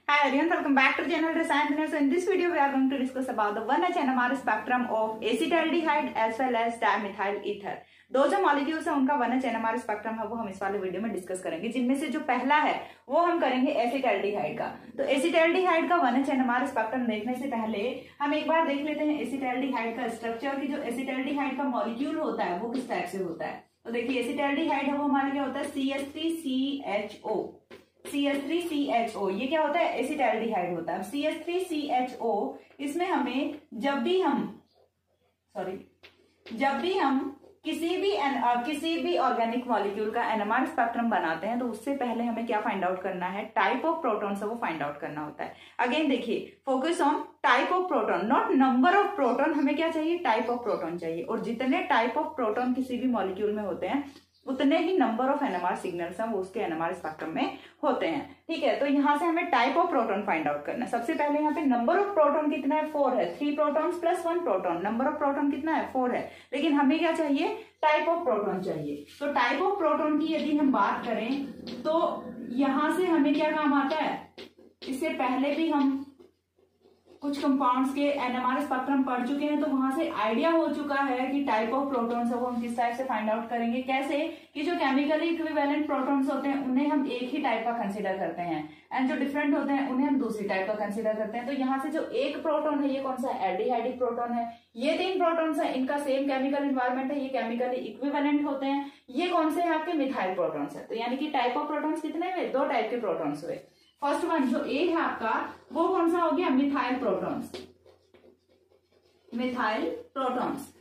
Hi everyone, welcome back to the channel Rसायन Engineers. So in this video we are going to discuss about the 1H NMR spectrum of acetaldehyde as well as dimethyl ether. दो जो molecules है उनका 1H NMR spectrum है वो हम इस वाले video में डिस्कस करेंगे, जिनमें से जो पहला है वो हम करेंगे एसिटाल्डिहाइड का। तो एसिटाल्डिहाइड का 1H NMR स्पेक्ट्रम देखने से पहले हम एक बार देख लेते हैं एसिटाल्डिहाइड का स्ट्रक्चर, की जो एसिटाल्डिहाइड का मॉलिक्यूल होता है वो किस टाइप से होता है। तो देखिए एसिटाल्डिहाइड है वो हमारा क्या होता है CH3CHO। CH3CHO ये क्या होता है एसिटाल्डिहाइड होता है। CH3CHO इसमें हमें जब भी हम किसी भी ऑर्गेनिक मॉलिक्यूल का एनएमआर स्पेक्ट्रम बनाते हैं तो उससे पहले हमें क्या फाइंड आउट करना है, टाइप ऑफ प्रोटॉन है वो फाइंड आउट करना होता है। अगेन देखिए focus on type of proton, not number of proton. हमें क्या चाहिए, टाइप ऑफ प्रोटॉन चाहिए, और जितने टाइप ऑफ प्रोटॉन किसी भी मॉलिक्यूल में होते हैं उतने ही नंबर ऑफ एनएमआर सिग्नल्स हैं वो उसके एनएमआर स्पेक्ट्रम में होते हैं। ठीक है, तो यहाँ से हमें type of proton find out करना है। सबसे पहले यहाँ पे नंबर ऑफ प्रोटॉन कितना है, 4 है। 3 protons plus 1 proton, number of proton कितना है, 4 है। लेकिन हमें क्या चाहिए, टाइप ऑफ प्रोटॉन चाहिए। तो टाइप ऑफ प्रोटॉन की यदि हम बात करें तो यहां से हमें क्या काम आता है, इससे पहले भी हम कुछ कंपाउंड्स के एनएमआर स्पेक्ट्रम पढ़ चुके हैं, तो वहां से आइडिया हो चुका है कि टाइप ऑफ प्रोटॉन्स है वो हम किस टाइप से फाइंड आउट करेंगे। कैसे कि जो केमिकली इक्विवेलेंट प्रोटॉन्स होते हैं उन्हें हम एक ही टाइप का कंसीडर करते हैं, एंड जो डिफरेंट होते हैं उन्हें हम दूसरी टाइप का कंसीडर करते हैं। तो यहाँ से जो एक प्रोटॉन है ये कौन सा एल्डिहाइडिक प्रोटॉन है। ये 3 प्रोटॉन्स है, इनका सेम केमिकल एनवायरमेंट है, ये केमिकली इक्विवेलेंट होते हैं। ये कौन से है आपके मिथाइल प्रोटॉन्स है। तो यानी कि टाइप ऑफ प्रोटॉन्स कितने हुए, 2 टाइप के प्रोटॉन्स हुए। फर्स्ट वन जो ए है आपका वो कौन सा हो गया, मिथाइल प्रोटॉन्स, मिथाइल प्रोटॉन्स।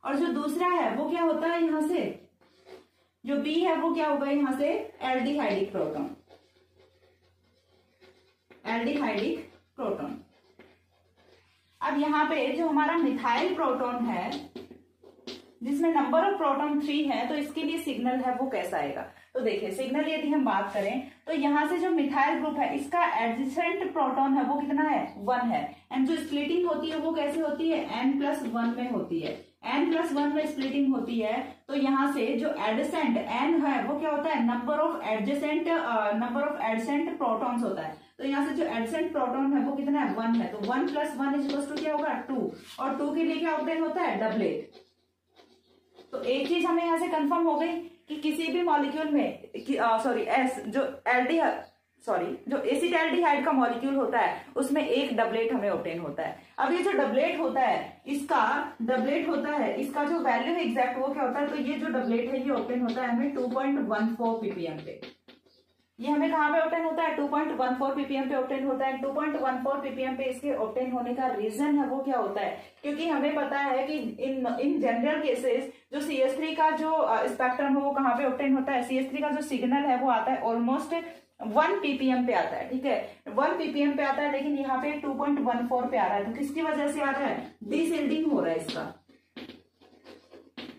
और जो दूसरा है वो क्या होता है, यहां से जो बी है वो क्या होगा, यहां से एल्डिहाइडिक प्रोटॉन, एल्डिहाइडिक प्रोटॉन। अब यहाँ पे जो हमारा मिथाइल प्रोटॉन है जिसमें नंबर ऑफ प्रोटॉन 3 है, तो इसके लिए सिग्नल है वो कैसा आएगा। तो देखिए सिग्नल यदि हम बात करें तो यहाँ से जो मिथाइल ग्रुप है इसका एडजेसेंट प्रोटॉन है वो कितना है, 1 है। एंड जो स्प्लिटिंग होती है वो कैसे होती है, n+1 में होती है, n+1 में स्प्लिटिंग होती है। तो यहाँ से जो एडजेसेंट n है वो क्या होता है, नंबर ऑफ एडजेसेंट प्रोटॉन्स होता है। तो यहाँ से जो एडजेसेंट प्रोटॉन है वो कितना है, 1 है। तो 1+1 क्या होगा, 2, और 2 के लिए क्या ऑब्टेन होता है, डबलेट। तो एक चीज हमें यहाँ से कंफर्म हो गई कि किसी भी मॉलिक्यूल में जो एसिटाल्डिहाइड का मॉलिक्यूल होता है उसमें एक डबलेट हमें ऑब्टेन होता है। अब ये जो डबलेट होता है इसका जो वैल्यू है एग्जैक्ट वो क्या होता है, तो ये जो डबलेट है ये ऑब्टेन होता है हमें 2.14 ppm पे। ये हमें कहाँ पे ऑब्टेन होता है, 2.14 ppm पे ऑब्टेन होता है। 2.14 ppm पे इसके ऑब्टेन होने का रीजन है वो क्या होता है, क्योंकि हमें पता है कि इन जनरल केसेस जो CH3 का जो स्पेक्ट्रम है वो कहाँ पे ऑब्टेन होता है, CH3 का जो सिग्नल है वो आता है ऑलमोस्ट 1 ppm पे आता है। ठीक है, 1 ppm पे आता है, लेकिन यहाँ पे 2.14 पे आ रहा है। तो किसकी वजह से आ रहा है, डीसिल्डिंग हो रहा है इसका।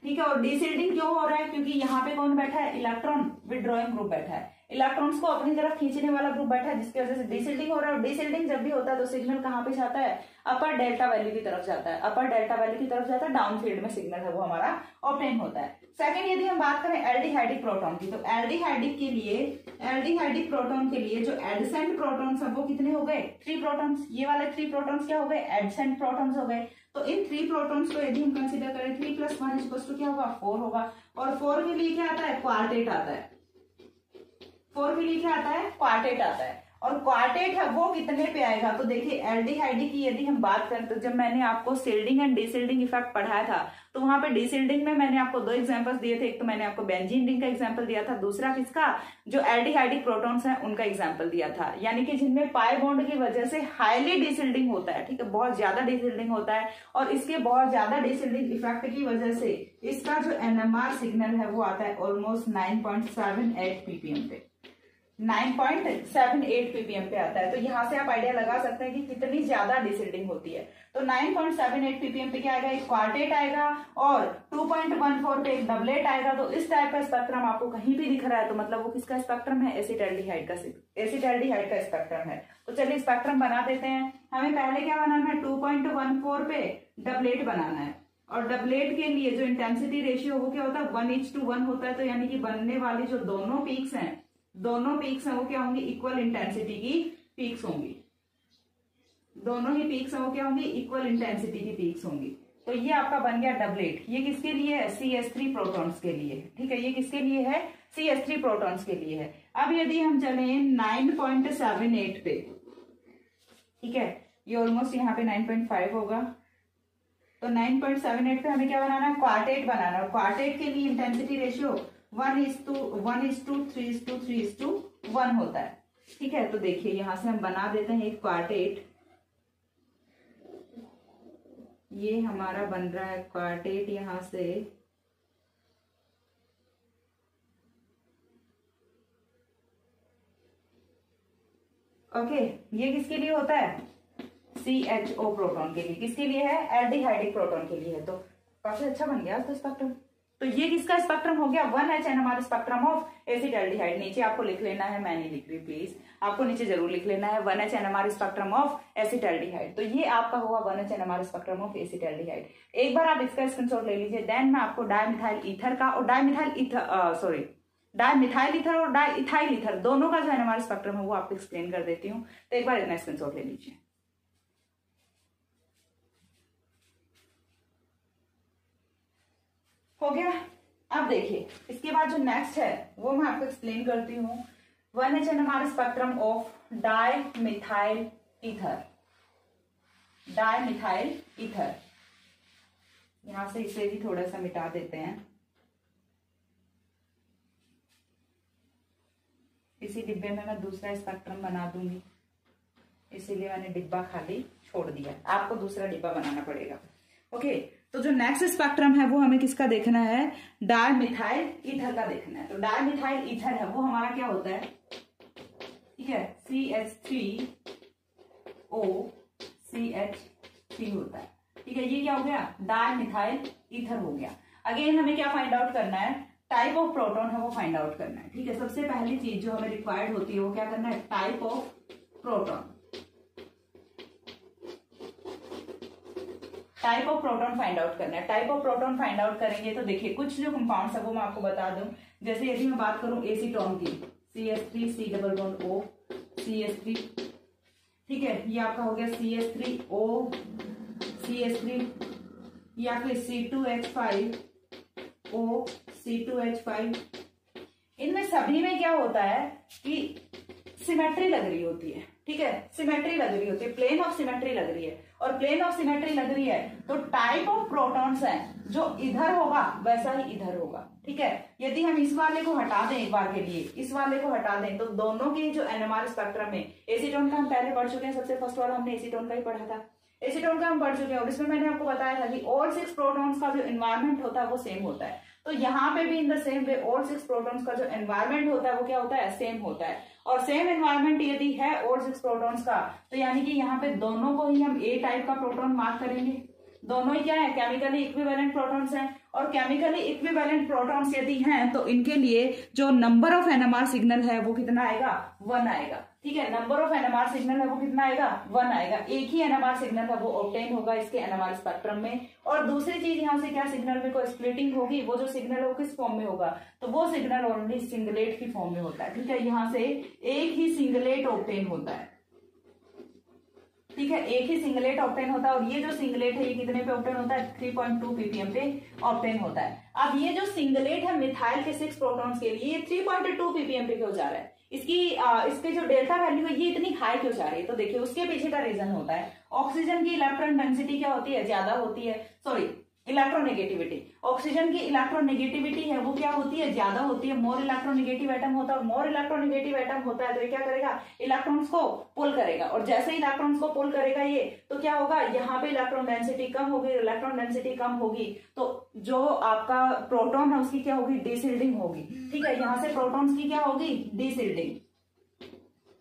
ठीक है, और डीसिल्डिंग क्यों हो रहा है, क्योंकि यहाँ पे कौन बैठा है, इलेक्ट्रॉन विड्रॉइंग ग्रुप बैठा है, इलेक्ट्रॉन्स को अपनी तरफ खींचने वाला ग्रुप बैठा है, जिसकी वजह से डीसिल्डिंग हो रहा है। और डीसिल्डिंग जब भी होता है तो सिग्नल कहाँ पे जाता है, अपर डेल्टा वैल्यू की तरफ जाता है, अपर डेल्टा वैल्यू की तरफ जाता है, डाउन फील्ड में सिग्नल है वो हमारा ऑब्टेन होता है। सेकंड यदि हम बात करें एल्डिहाइडिक प्रोटॉन की, तो एल्डिहाइडिक प्रोटॉन के लिए जो एडजेसेंट प्रोटॉन्स है वो कितने हो गए, 3 प्रोटॉन्स। ये वाले 3 प्रोटॉन्स क्या हो गए, एडजेसेंट प्रोटॉन्स हो गए। तो इन 3 प्रोटॉन्स को यदि हम कंसीडर करें 3+1 क्या होगा, 4 होगा। और 4 के लिए क्या आता है, क्वार्टेट आता है। 4 के लिए क्या आता है, क्वार्टेट आता है। और क्वार्टेट है वो कितने पे आएगा, तो देखिए एल्डिहाइड की यदि हम बात करें तो जब मैंने आपको सिल्डिंग एंड डीसिल्डिंग इफेक्ट पढ़ाया था तो वहां पे डीसिल्डिंग में मैंने आपको 2 एग्जांपल्स दिए थे। एक तो मैंने आपको बेंजीन रिंग का एग्जांपल दिया था, दूसरा किसका, जो एल्डिहाइडिक प्रोटॉन्स हैं उनका एग्जांपल दिया था, यानी कि जिनमें पाई बॉन्ड की वजह से हाईली डीसिल्डिंग होता है। ठीक है, बहुत ज्यादा डीसिल्डिंग होता है, और इसके बहुत ज्यादा डीसिल्डिंग इफेक्ट की वजह से इसका जो एनएमआर सिग्नल है वो आता है ऑलमोस्ट 9.78 ppm पे, 9.78 ppm पे आता है। तो यहाँ से आप आइडिया लगा सकते हैं कि कितनी ज्यादा डिसिल्डिंग होती है। तो 9.78 ppm पे क्या आएगा, एक क्वार्टेट आएगा, और 2.14 पे एक डबलेट आएगा। तो इस टाइप का स्पेक्ट्रम आपको कहीं भी दिख रहा है तो मतलब वो किसका स्पेक्ट्रम है, एसिटाल्डिहाइड का स्पेक्ट्रम है। तो चलिए स्पेक्ट्रम बना देते हैं। हमें पहले क्या बनाना है, 2.14 पे डबलेट बनाना है, और डबलेट के लिए जो इंटेंसिटी रेशियो वो क्या होता है, 1:1 होता है। तो यानी कि बनने वाली जो दोनों पीक्स हैं दोनों पीक्स हैं वो क्या होंगी, इक्वल इंटेंसिटी की पीक्स होंगी। दोनों ही पीक्स हैं वो क्या होंगी, इक्वल इंटेंसिटी की पीक्स होंगी। तो ये आपका बन गया डबलेट। ये किसके लिए है, CH3 प्रोटॉन्स के लिए। ठीक है, ये किसके लिए है, CH3 प्रोटॉन्स के लिए है। अब यदि हम चले 9.78 पे, ठीक है, ये ऑलमोस्ट यहाँ पे 9.5 होगा, तो 9.78 पे हमें क्या बनाना है, क्वार्टेट बनाना है। क्वार्टेट के लिए इंटेंसिटी रेशियो 1:3:3:1 होता है। ठीक है, तो देखिए यहां से हम बना देते हैं एक क्वार्टेट। ये हमारा बन रहा है क्वार्टेट यहां से, ओके। ये किसके लिए होता है, CHO प्रोटॉन के लिए। किसके लिए है, एल्डिहाइडिक प्रोटॉन के लिए है। तो काफी अच्छा बन गया तो स्पेक्ट्रम। तो ये किसका स्पेक्ट्रम हो गया, 1H NMR spectrum of acetaldehyde. नीचे आपको लिख लेना है, मैं नहीं लिख रही प्लीज, आपको नीचे जरूर लिख लेना है 1H NMR spectrum of acetaldehyde. तो ये आपका हुआ 1H NMR spectrum of acetaldehyde. एक बार आप इसका स्क्रीनशॉट ले लीजिए। देन मैं आपको डायमिथाइल ईथर का और डायमिथाइल ईथर और डाइथाइल ईथर दोनों का जो NMR स्पेक्ट्रम है वो आपको एक्सप्लेन कर देती हूँ। तो एक बार इतना स्क्रीनशॉट ले लीजिए। हो गया। अब देखिए इसके बाद जो नेक्स्ट है वो मैं आपको एक्सप्लेन करती हूँ। 1H NMR spectrum of dimethyl ether. Dimethyl ether, यहां से इसे भी थोड़ा सा मिटा देते हैं। इसी डिब्बे में मैं दूसरा स्पेक्ट्रम बना दूंगी, इसीलिए मैंने डिब्बा खाली छोड़ दिया, आपको दूसरा डिब्बा बनाना पड़ेगा। ओके, तो जो नेक्स्ट स्पेक्ट्रम है वो हमें किसका देखना है, डाइमिथाइल ईथर का देखना है। तो डाइमिथाइल ईथर है वो हमारा क्या होता है, ठीक है, CH3OCH3 होता है। ठीक है, ये क्या हो गया, डाइमिथाइल ईथर हो गया। अगेन हमें क्या फाइंड आउट करना है, टाइप ऑफ प्रोटॉन है वो फाइंड आउट करना है। ठीक है, सबसे पहली चीज जो हमें रिक्वायर्ड होती है वो क्या करना है, type of proton. Type of proton find out करना है। Type of proton find out करेंगे तो देखिए कुछ जो कंपाउंड्स है वो मैं आपको बता दूं। जैसे यदि मैं बात करूं एसीटोन की, CH3C+O CH3, ठीक है, ये आपका हो गया CH3O CH3 या फिर C2H5O C2H5। इनमें सभी में क्या होता है कि सिमेट्री लग रही होती है। ठीक है, सिमेट्री लग रही होती है, प्लेन ऑफ सिमेट्री लग रही है। और प्लेन ऑफ सिमेट्री लग रही है तो टाइप ऑफ प्रोटॉन्स है जो इधर होगा वैसा ही इधर होगा। ठीक है, यदि हम इस वाले को हटा दें, एक बार के लिए इस वाले को हटा दें, तो दोनों की जो NMR स्पेक्ट्रम में, एसीटोन का हम पहले पढ़ चुके हैं, सबसे फर्स्ट वाला हमने एसीटोन का ही पढ़ा था, एसीटोन का हम पढ़ चुके हैं। और इसमें मैंने आपको बताया था कि ऑल 6 प्रोटॉन्स का जो एनवायरमेंट होता है वो सेम होता है। तो यहाँ पे भी in the same way all 6 protons का जो एनवायरमेंट होता है वो क्या होता है, सेम होता है। और सेम एनवायरमेंट यदि है ऑल 6 प्रोटॉन्स का, तो यानी कि यहाँ पे दोनों को ही हम ए टाइप का प्रोटॉन मार्क करेंगे। दोनों ही क्या है, केमिकली इक्विवेलेंट प्रोटॉन्स हैं। और केमिकली इक्विवेलेंट प्रोटॉन्स यदि हैं तो इनके लिए जो नंबर ऑफ NMR सिग्नल है वो कितना आएगा, 1 आएगा। ठीक है, नंबर ऑफ NMR सिग्नल है वो कितना आएगा, 1 आएगा। एक ही NMR सिग्नल है वो ऑब्टेन होगा इसके NMR स्पेक्ट्रम में। और दूसरी चीज यहाँ से क्या सिग्नल में कोई स्प्लिटिंग होगी, वो जो सिग्नल है वो किस फॉर्म में होगा, तो वो सिग्नल ओनली सिंगलेट की फॉर्म में होता है। ठीक है, यहाँ से एक ही सिंगलेट ऑब्टेन होता है। ठीक है, एक ही सिंगलेट ऑब्टेन होता है। और ये जो सिंगलेट है ये कितने पे ऑब्टेन होता है, 3.2 ppm पे ऑब्टेन होता है। अब ये जो सिंगलेट है मिथाइल के 6 प्रोटॉन्स के लिए 3.2 ppm पे क्यों जा रहा है, इसके जो डेल्टा वैल्यू है ये इतनी हाई क्यों जा रही है, तो देखिए उसके पीछे का रीजन होता है ऑक्सीजन की इलेक्ट्रॉन डेंसिटी क्या होती है, ज्यादा होती है। सॉरी, इलेक्ट्रोनेगेटिविटी, ऑक्सीजन की इलेक्ट्रोनेगेटिविटी है वो क्या होती है, ज्यादा होती है। मोर इलेक्ट्रोनेगेटिव एटम होता है, और मोर इलेक्ट्रोनेगेटिव एटम होता है तो ये क्या करेगा, इलेक्ट्रॉन्स को पुल करेगा। और जैसे ही इलेक्ट्रॉन्स को पुल करेगा ये, तो क्या होगा, यहाँ पे इलेक्ट्रॉन डेंसिटी कम होगी। इलेक्ट्रॉन डेंसिटी कम होगी तो जो आपका प्रोटॉन है उसकी क्या होगी, डीसिल्डिंग होगी। ठीक है, यहाँ से प्रोटॉन्स की क्या होगी, डीसिल्डिंग।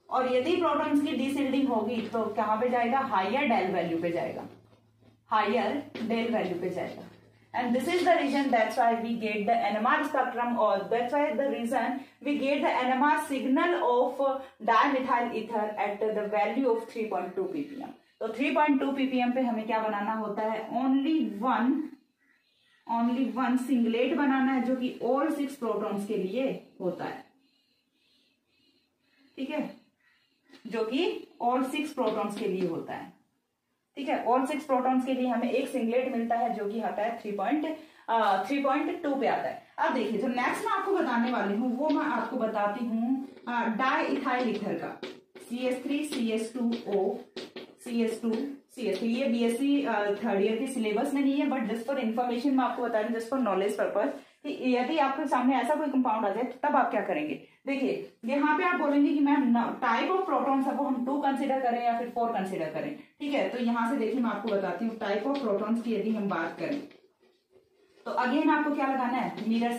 और यदि प्रोटॉन्स की डीसिल्डिंग होगी तो कहाँ पे जाएगा, हायर डेल वैल्यू पे जाएगा, हायर डेल वैल्यू पे जाएगा। And this is the reason, that's why we get the NMR spectrum, or that's why the reason we get the NMR signal of dimethyl ether at the value of 3.2 ppm. तो 3.2 ppm पे हमें क्या बनाना होता है, only one singlet बनाना है जो कि all 6 protons के लिए होता है। ठीक है, जो कि ऑल 6 प्रोटॉन्स के लिए होता है। ठीक है, ऑल 6 प्रोटॉन्स के लिए हमें एक सिंगलेट मिलता है जो कि आता है 3.2 पे आता है। अब देखिए, जो नेक्स्ट मैं आपको बताने वाली हूँ वो मैं आपको बताती हूँ डाई इथाइल ईथर का, CH3 CH2O CH2 CH3। ये बीएससी थर्ड ईयर के सिलेबस में नहीं है, बट जस्ट फॉर इन्फॉर्मेशन मैं आपको बता रही हूँ, जस्ट फॉर नॉलेज पर्पज, कि यदि आपके सामने ऐसा कोई कंपाउंड आ जाए तो तब आप क्या करेंगे। देखिए, यहाँ पे आप बोलेंगे कि मैम टाइप ऑफ प्रोटॉन्स है वो हम 2 कंसिडर करें या फिर 4 कंसिडर करें। ठीक है, तो यहाँ से देखिए मैं आपको बताती हूँ टाइप ऑफ प्रोटॉन्स की यदि हम बात करें तो अगेन आपको क्या लगाना है, मिरर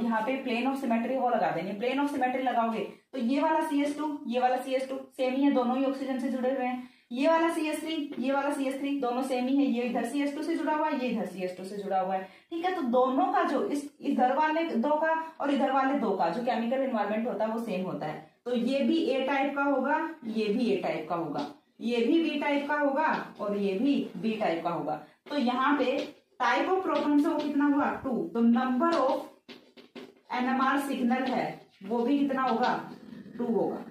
यहाँ पे प्लेन ऑफ सिमेट्री वो लगा देंगे। प्लेन ऑफ सिमेट्री लगाओगे तो ये वाला CH2 ये वाला CH2 सेम ही है, दोनों ही ऑक्सीजन से जुड़े हुए हैं। ये वाला CH3 ये वाला CH3 दोनों सेम ही है, ये इधर CH2 से जुड़ा हुआ है, ये इधर CH2 से जुड़ा हुआ है। ठीक है, तो दोनों का जो इधर वाले 2 का और इधर वाले 2 का जो केमिकल एनवायरमेंट होता है वो सेम होता है। तो ये भी A टाइप का होगा, ये भी A टाइप का होगा, ये भी B टाइप का होगा और ये भी B टाइप का होगा। तो यहाँ पे टाइप ऑफ प्रोटॉन से वो कितना हुआ 2, तो नंबर ऑफ NMR सिग्नल है वो भी कितना होगा 2 होगा।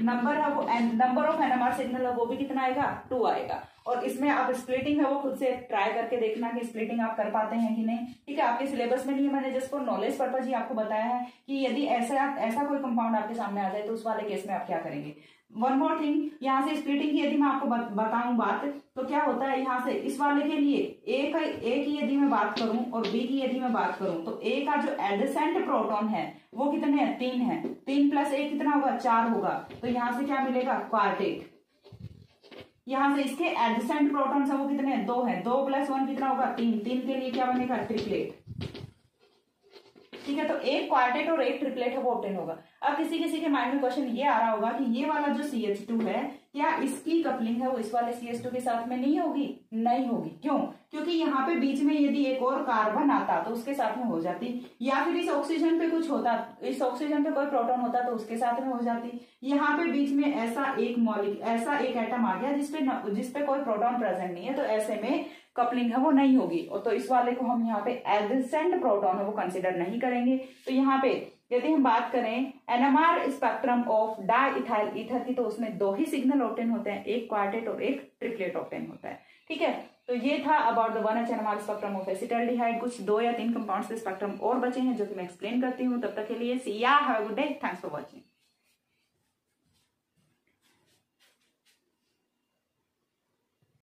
नंबर ऑफ NMR सिग्नल है वो भी कितना आएगा 2 आएगा। और इसमें आप स्प्लिटिंग है वो खुद से ट्राई करके देखना कि स्प्लिटिंग आप कर पाते हैं कि नहीं। ठीक है, आपके सिलेबस में नहीं है, मैंने जस्ट फॉर नॉलेज पर्पज ही आपको बताया है कि यदि ऐसा कोई कंपाउंड आपके सामने आ जाए तो उस वाले केस में आप क्या करेंगे। वन मोर थिंग, यहाँ से स्प्लिटिंग की यदि मैं आपको बताऊं बात, तो क्या होता है यहाँ से इस वाले के लिए ए की यदि मैं बात करूं और बी की यदि मैं बात करूं तो ए का जो एडजेसेंट प्रोटॉन है वो कितने हैं 3 है, 3 + 1 कितना होगा 4 होगा। तो यहाँ से क्या मिलेगा क्वार्टेट। यहाँ से इसके एडजेसेंट प्रोटॉन्स है वो कितने हैं 2 है, 2 + 1 कितना होगा 3, 3 के लिए क्या बनेगा ट्रिपलेट। ठीक है, तो एक क्वार्टेट और एक ट्रिपलेट है वो ऑब्टेन होगा। अब किसी के माइंड में क्वेश्चन ये आ रहा होगा कि ये वाला जो CH2 है क्या इसकी कपलिंग है वो इस वाले CH2 के साथ में नहीं होगी। नहीं होगी, क्यों? क्योंकि यहाँ पे बीच में यदि एक और कार्बन आता तो उसके साथ में हो जाती, या फिर इस ऑक्सीजन पे कुछ होता, इस ऑक्सीजन पे कोई प्रोटॉन होता तो उसके साथ में हो जाती। यहाँ पे बीच में ऐसा एक एटम आ गया जिसपे कोई प्रोटॉन प्रेजेंट नहीं है, तो ऐसे में कपलिंग है वो नहीं होगी। और तो इस वाले को हम यहाँ पे एडजेसेंट प्रोटॉन है वो कंसिडर नहीं करेंगे। तो यहाँ पे यदि हम बात करें NMR spectrum of di ethyl ether की, तो उसमें 2 ही सिग्नल ऑब्टेन होते हैं, एक क्वार्टेट और एक ट्रिपलेट ऑब्टेन होता है। ठीक है, तो ये था about the 1H NMR spectrum of acetaldehyde. कुछ 2 या 3 कंपाउंड्स के स्पेक्ट्रम और बचे हैं जो कि मैं एक्सप्लेन करती हूँ। तब तक के लिए सी या have a good day, thanks for watching.